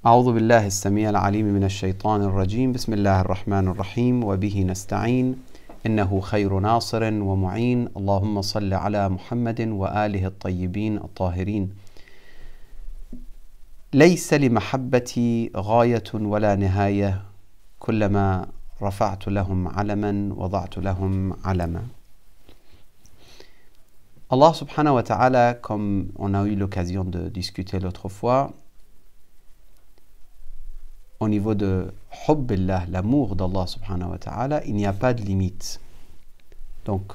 أعوذ بالله السميع العليم من الشيطان الرجيم بسم الله الرحمن الرحيم وبه نستعين إنه خير ناصر ومعين اللهم صل على محمد وآله الطيبين الطاهرين ليس لمحبتي غاية ولا نهاية كلما رفعت لهم علما وضعت لهم علما. Allah subhanahu wa ta'ala, comme on a eu l'occasion de discuter l'autre fois, au niveau de hubbillah, l'amour d'Allah subhanahu wa ta'ala, il n'y a pas de limite. Donc,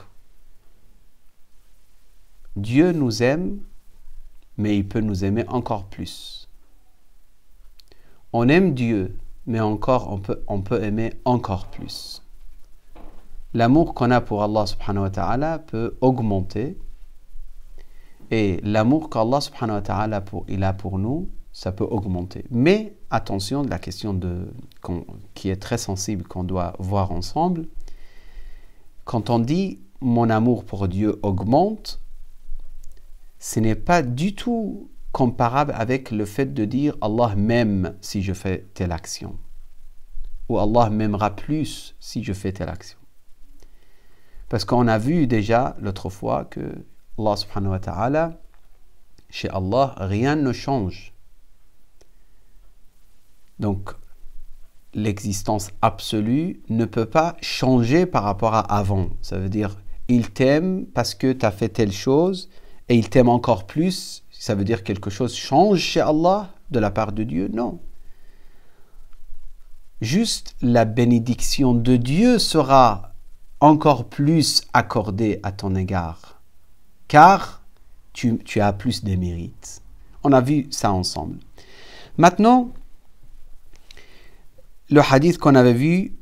Dieu nous aime, mais il peut nous aimer encore plus. On aime Dieu, mais encore on peut aimer encore plus. L'amour qu'on a pour Allah subhanahu wa ta'ala peut augmenter, et l'amour qu'Allah subhanahu wa ta'ala il a pour nous, ça peut augmenter. Mais attention, la question qui est très sensible, qu'on doit voir ensemble, quand on dit « mon amour pour Dieu augmente », ce n'est pas du tout comparable avec le fait de dire « Allah m'aime si je fais telle action » ou « Allah m'aimera plus si je fais telle action ». Parce qu'on a vu déjà l'autre fois que Allah subhanahu wa ta'ala, chez Allah, rien ne change. Donc, l'existence absolue ne peut pas changer par rapport à avant. Ça veut dire, il t'aime parce que tu as fait telle chose et il t'aime encore plus. Ça veut dire quelque chose change chez Allah de la part de Dieu? Non. Juste la bénédiction de Dieu sera encore plus accordée à ton égard. Car tu as plus de mérites. On a vu ça ensemble. Maintenant, le hadith qu'on avait vu,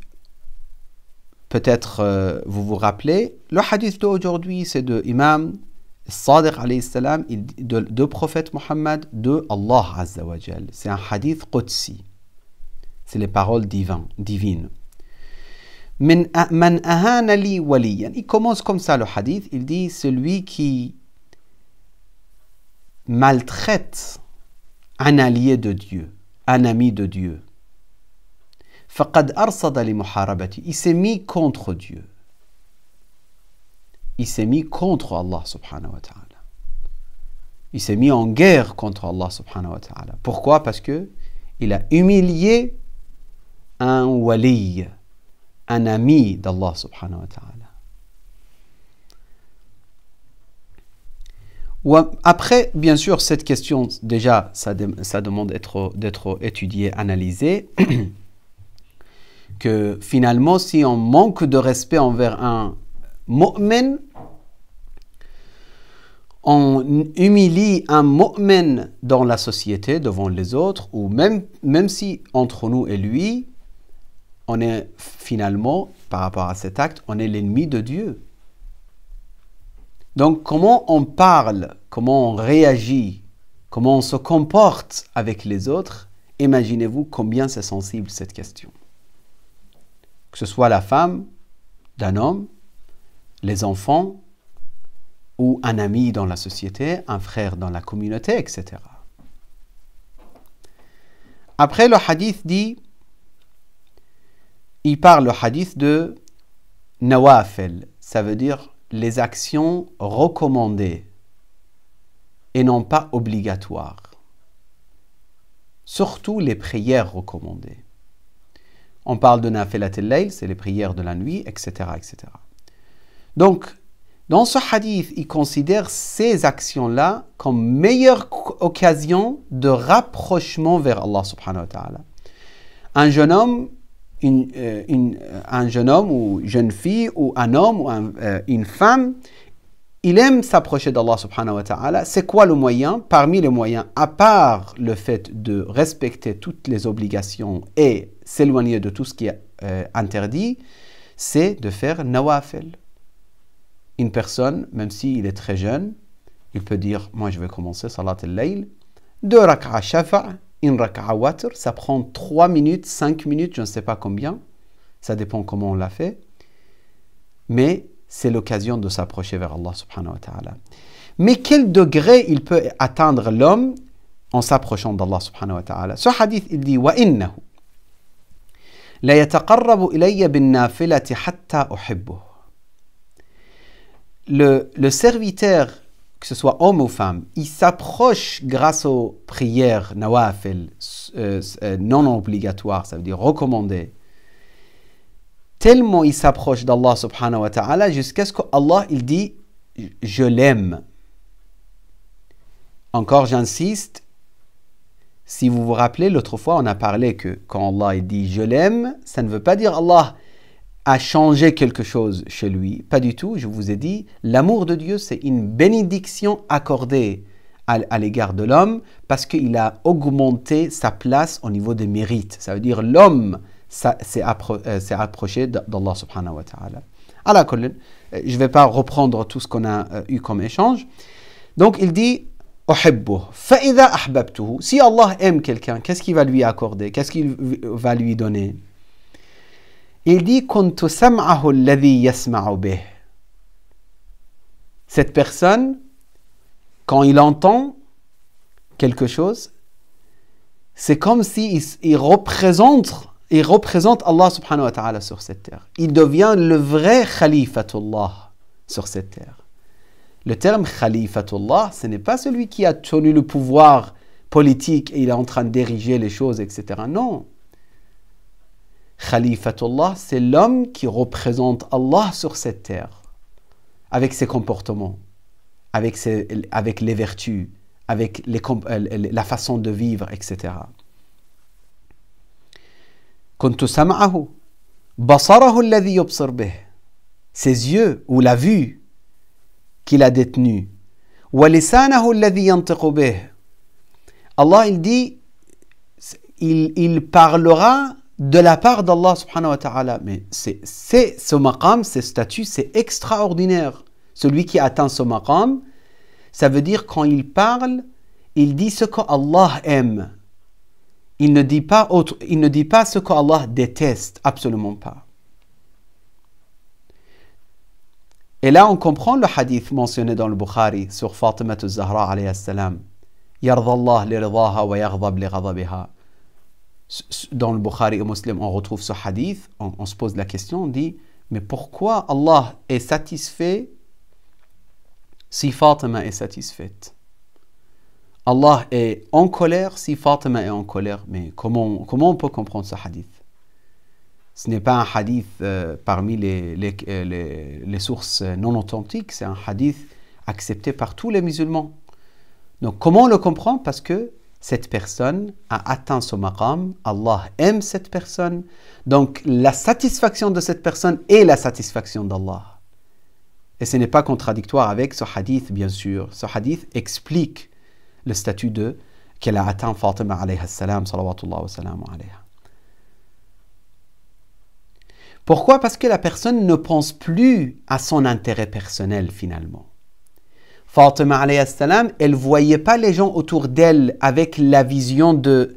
peut-être vous vous rappelez, le hadith d'aujourd'hui, c'est de Imam Sadiq alayhi salam, de prophète Mohammed, de Allah Azza wa Jal. C'est un hadith qudsi. C'est les paroles divines. Man ahana li waliyan. Il commence comme ça le hadith. Il dit celui qui maltraite un allié de Dieu, un ami de Dieu. Faqad arsada li muharabati. Il s'est mis contre Dieu. Il s'est mis contre Allah subhanahu wa ta'ala. Il s'est mis en guerre contre Allah subhanahu wa ta'ala. Pourquoi? Parce que il a humilié un wali, un ami d'Allah subhanahu wa ta'ala. Après, bien sûr, cette question, déjà, ça demande d'être étudiée, analysée. Que finalement, si on manque de respect envers un mu'min, on humilie un mu'min dans la société, devant les autres, ou même si entre nous et lui, on est finalement, par rapport à cet acte, on est l'ennemi de Dieu. Donc, comment on parle, comment on réagit, comment on se comporte avec les autres, imaginez-vous combien c'est sensible cette question. Que ce soit la femme d'un homme, les enfants, ou un ami dans la société, un frère dans la communauté, etc. Après, le hadith dit, il parle le hadith de nawafel, ça veut dire les actions recommandées et non pas obligatoires. Surtout les prières recommandées. On parle de nafilat al-layl, c'est les prières de la nuit, etc., etc. Donc, dans ce hadith, il considère ces actions-là comme meilleure occasion de rapprochement vers Allah subhanahu wa ta'ala. Un jeune homme, un jeune homme ou jeune fille ou un homme ou une femme, il aime s'approcher d'Allah subhanahu wa ta'ala. C'est quoi le moyen? Parmi les moyens, à part le fait de respecter toutes les obligations et s'éloigner de tout ce qui est interdit, c'est de faire nawafel. Une personne, même s'il est très jeune, il peut dire, moi je vais commencer salat al-layl, 2 raka'a shafa', 1 raka'a watr, ça prend 3 minutes, 5 minutes, je ne sais pas combien, ça dépend comment on l'a fait, mais c'est l'occasion de s'approcher vers Allah subhanahu wa ta'ala. Mais quel degré il peut atteindre l'homme en s'approchant d'Allah subhanahu wa ta'ala. Ce hadith, il dit « Wa innahu la yataqarrabu ilayya bin nafilati hatta uhibbuh » Le serviteur, que ce soit homme ou femme, il s'approche grâce aux prières nawafil, non obligatoires, ça veut dire recommandées, tellement il s'approche d'Allah subhanahu wa ta'ala jusqu'à ce qu'Allah il dit « je l'aime ». Encore j'insiste, si vous vous rappelez, l'autre fois on a parlé que quand Allah il dit « je l'aime », ça ne veut pas dire Allah a changé quelque chose chez lui. Pas du tout, je vous ai dit, l'amour de Dieu c'est une bénédiction accordée à l'égard de l'homme parce qu'il a augmenté sa place au niveau des mérites. Ça veut dire l'homme s'est approché d'Allah subhanahu wa ta'ala. Allah kullin, je ne vais pas reprendre tout ce qu'on a eu comme échange. Donc il dit uhibbuh fa idha ahbabtuhu. Si Allah aime quelqu'un, qu'est-ce qu'il va lui accorder? Qu'est-ce qu'il va lui donner? Il dit kuntu sam'ahu alladhi yasma'u bih. Cette personne, quand il entend quelque chose, c'est comme si il représente Allah subhanahu wa ta'ala sur cette terre. Il devient le vrai khalifatullah sur cette terre. Le terme khalifatullah, ce n'est pas celui qui a tenu le pouvoir politique et il est en train de diriger les choses, etc. Non. Khalifatullah, c'est l'homme qui représente Allah sur cette terre, avec ses comportements, avec les vertus, avec la façon de vivre, etc. Kuntu sam'ahu, basarahu alladhi yubsir bih. Ses yeux ou la vue qu'il a détenue. Wa lisanahu alladhi yantiqu bih. Allah il dit, il parlera de la part d'Allah subhanahu wa ta'ala. Mais ce maqam, ce statut, c'est extraordinaire. Celui qui atteint ce maqam, ça veut dire quand il parle, il dit ce qu'Allah aime. Il ne dit pas ce qu'Allah déteste, absolument pas. Et là, on comprend le hadith mentionné dans le Bukhari sur Fatima az-Zahra alayhi salam. Yardallah li ridaha wa yaghdab li ghadabiha. Dans le Bukhari et Muslim, on retrouve ce hadith, on se pose la question, on dit, mais pourquoi Allah est satisfait si Fatima est satisfaite? Allah est en colère si Fatima est en colère. Mais comment on peut comprendre ce hadith? Ce n'est pas un hadith parmi les sources non authentiques, c'est un hadith accepté par tous les musulmans. Donc comment on le comprend? Parce que cette personne a atteint ce maqam, Allah aime cette personne, donc la satisfaction de cette personne est la satisfaction d'Allah. Et ce n'est pas contradictoire avec ce hadith, bien sûr. Ce hadith explique le statut qu'elle a atteint Fatima alayhi salam, salawatullah wa salam alayha. Pourquoi? Parce que la personne ne pense plus à son intérêt personnel finalement. Fatima alayhi salam, elle ne voyait pas les gens autour d'elle avec la vision de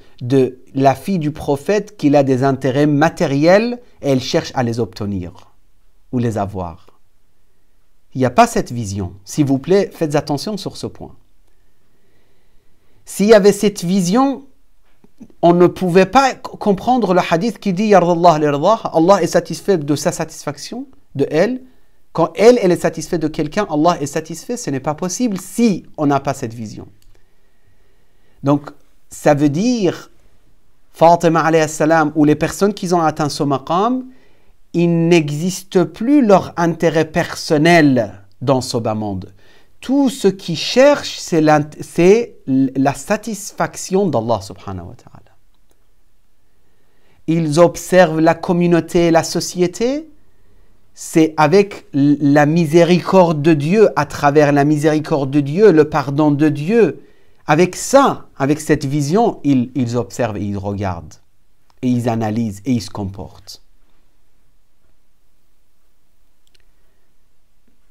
la fille du prophète qu'il a des intérêts matériels et elle cherche à les obtenir ou les avoir. Il n'y a pas cette vision. S'il vous plaît, faites attention sur ce point. S'il y avait cette vision, on ne pouvait pas comprendre le hadith qui dit Yardallah li ridaha. Allah est satisfait de sa satisfaction, de elle. Quand elle est satisfaite de quelqu'un, Allah est satisfait. Ce n'est pas possible si on n'a pas cette vision. Donc, ça veut dire, Fatima alayhi salam, ou les personnes qui ont atteint ce maqam, il n'existe plus leur intérêt personnel dans ce bas monde. Tout ce qu'ils cherchent, c'est la satisfaction d'Allah subhanahu wa ta'ala. Ils observent la communauté, la société, c'est avec la miséricorde de Dieu, à travers la miséricorde de Dieu, le pardon de Dieu. Avec ça, avec cette vision, ils observent et ils regardent, et ils analysent et ils se comportent.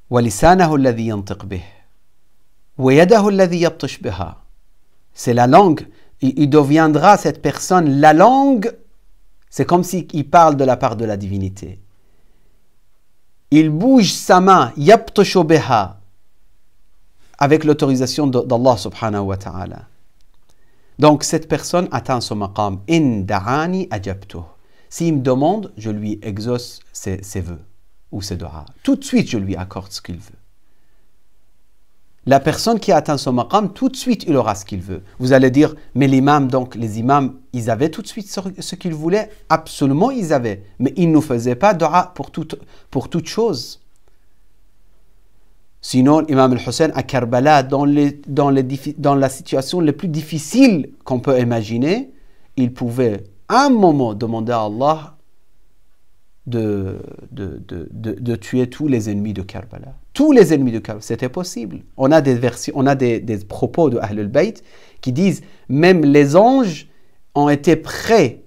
وَلِسَانَهُ الَّذِي يَنْطِقْ بِهِ وَيَدَهُ الَّذِي يَبْطِشْ بِهَا. C'est la langue. Il deviendra cette personne, la langue, c'est comme s'il parle de la part de la divinité. Il bouge sa main, يَبْطِشُ بِهَا, avec l'autorisation d'Allah subhanahu wa ta'ala. Donc cette personne atteint son maqam. In da'ani ajabtuh. S'il me demande, je lui exauce ses vœux ou ses doigts. Tout de suite, je lui accorde ce qu'il veut. La personne qui a atteint son maqam, tout de suite, il aura ce qu'il veut. Vous allez dire, mais l'imam, donc les imams, ils avaient tout de suite ce qu'ils voulaient. Absolument, ils avaient. Mais ils ne faisaient pas dua pour toute chose. Sinon, l'imam al-Hussein à Karbala, dans la situation la plus difficile qu'on peut imaginer, il pouvait à un moment demander à Allah de tuer tous les ennemis de Karbala. Tous les ennemis de Karbala, c'était possible. On a des versions, on a des propos de Ahl al-Bayt qui disent même les anges ont été prêts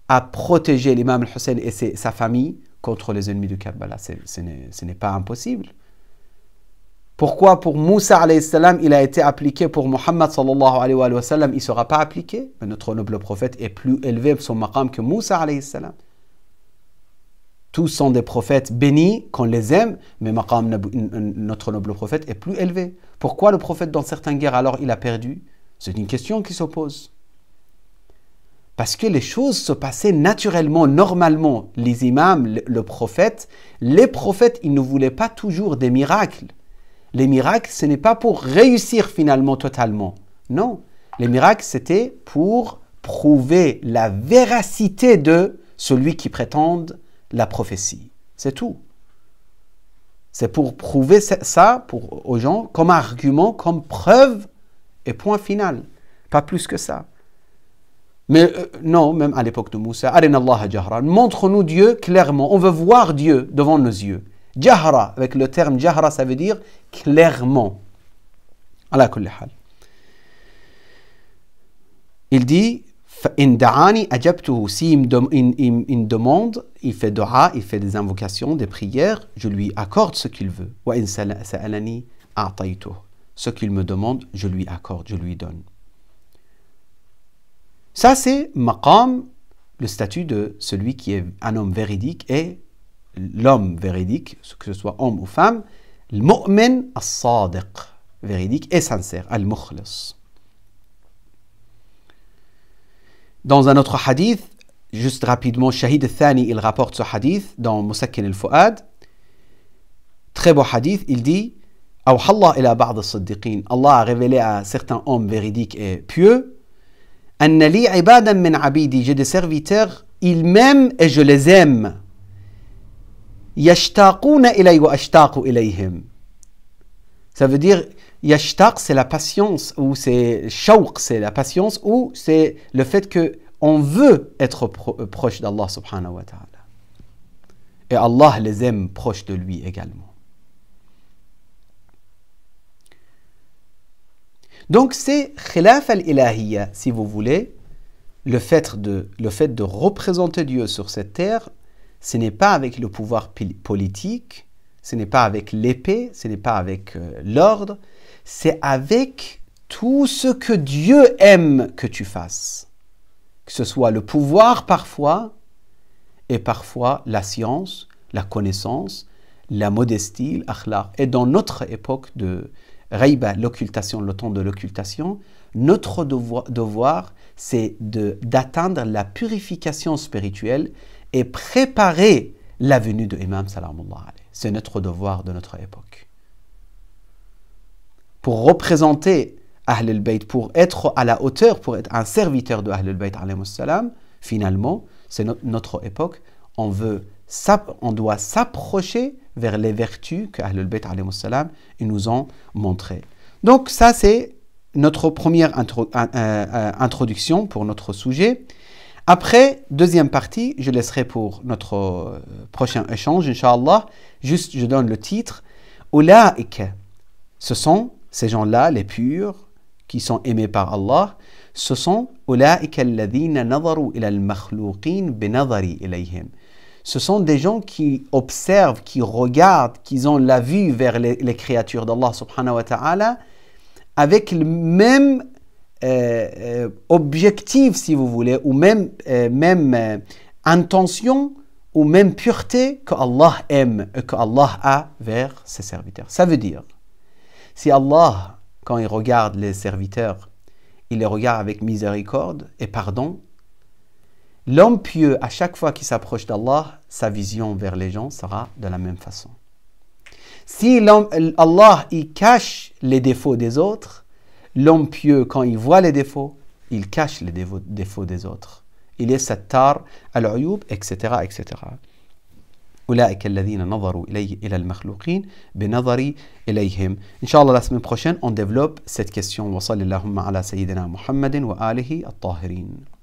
à protéger l'imam al-Hussein et sa famille contre les ennemis de Karbala. Ce n'est pas impossible. Pourquoi pour Moussa alayhi salam il a été appliqué, pour Muhammad sallallahu alayhi wa sallam il ne sera pas appliqué? Mais notre noble prophète est plus élevé son maqam que Moussa alayhi salam. Tous sont des prophètes bénis, qu'on les aime, mais notre noble prophète est plus élevé. Pourquoi le prophète dans certaines guerres alors il a perdu? C'est une question qui se pose. Parce que les choses se passaient naturellement, normalement. Les imams, les prophètes, ils ne voulaient pas toujours des miracles. Les miracles, ce n'est pas pour réussir finalement totalement. Non, les miracles, c'était pour prouver la véracité de celui qui prétend la prophétie. C'est tout. C'est pour prouver ça aux gens comme argument, comme preuve et point final. Pas plus que ça. Mais non, même à l'époque de Moussa, Arina Allah Jahra, montre-nous Dieu clairement. On veut voir Dieu devant nos yeux. Jahra, avec le terme Jahra, ça veut dire clairement. Ala kulli hal. Il dit In da'ani ajabtuhu. Si il me demande, il fait dua, il fait des invocations, des prières, je lui accorde ce qu'il veut. Wa in sa'alani a'taytuhu. Ce qu'il me demande, je lui accorde, je lui donne. Ça, c'est maqam, le statut de celui qui est un homme véridique et l'homme véridique, que ce soit homme ou femme, le mu'min as-sadiq, véridique et sincère, al-mukhlis. Dans un autre hadith, juste rapidement, Shahid al-Thani, il rapporte ce hadith dans Musakkin al-Fu'ad. Très beau hadith, il dit Allah a révélé à certains hommes véridiques et pieux, Anna li ibadan min abidi, j'ai des serviteurs, ils m'aiment et je les aime. Yashtaquna ilay wa ashtaqu ilayhim. Ça veut dire, yashtaq, c'est la patience, ou c'est shawq, c'est la patience, ou c'est le fait qu'on veut être proche d'Allah subhanahu wa ta'ala. Et Allah les aime proches de lui également. Donc c'est khilaf al-ilahiyya, si vous voulez, le fait de représenter Dieu sur cette terre, ce n'est pas avec le pouvoir politique, ce n'est pas avec l'épée, ce n'est pas avec l'ordre, c'est avec tout ce que Dieu aime que tu fasses. Que ce soit le pouvoir parfois, et parfois la science, la connaissance, la modestie, l'akhlaq. Et dans notre époque de Raïba, l'occultation, le temps de l'occultation, notre devoir, c'est d'atteindre la purification spirituelle et préparer la venue de l'imam salamullah alayhi. C'est notre devoir de notre époque. Pour représenter Ahl al-Bayt, pour être à la hauteur, pour être un serviteur de Ahl al-Bayt alayhi salam, finalement, c'est notre époque, on doit s'approcher vers les vertus que Ahl al-Bayt alayhi salam ils nous ont montrées. Donc ça c'est notre première introduction pour notre sujet. Après, deuxième partie, je laisserai pour notre prochain échange, Inch'Allah. Juste, je donne le titre. Ulaïk, ce sont ces gens-là, les purs, qui sont aimés par Allah. Ce sont Ulaïk alladhina nadaru ila al-makhlouqin binadari ilayhim. Ce sont des gens qui observent, qui regardent, qui ont la vue vers les créatures d'Allah subhanahu wa ta'ala avec le même objectif, si vous voulez, ou même intention, ou même pureté que Allah aime et que Allah a vers ses serviteurs. Ça veut dire, si Allah, quand il regarde les serviteurs, il les regarde avec miséricorde et pardon. L'homme pieux, à chaque fois qu'il s'approche d'Allah, sa vision vers les gens sera de la même façon. Si Allah il cache les défauts des autres, l'homme pieux, quand il voit les défauts, il cache les défauts des autres. Il est sattar al-uyub, etc., etc. أولئك الذين نظروا إلى المخلوقين بنظر إليهم. Inch'Allah, la semaine prochaine, on développe cette question. وصلى اللهم على سيدنا محمد وآله الطاهرين.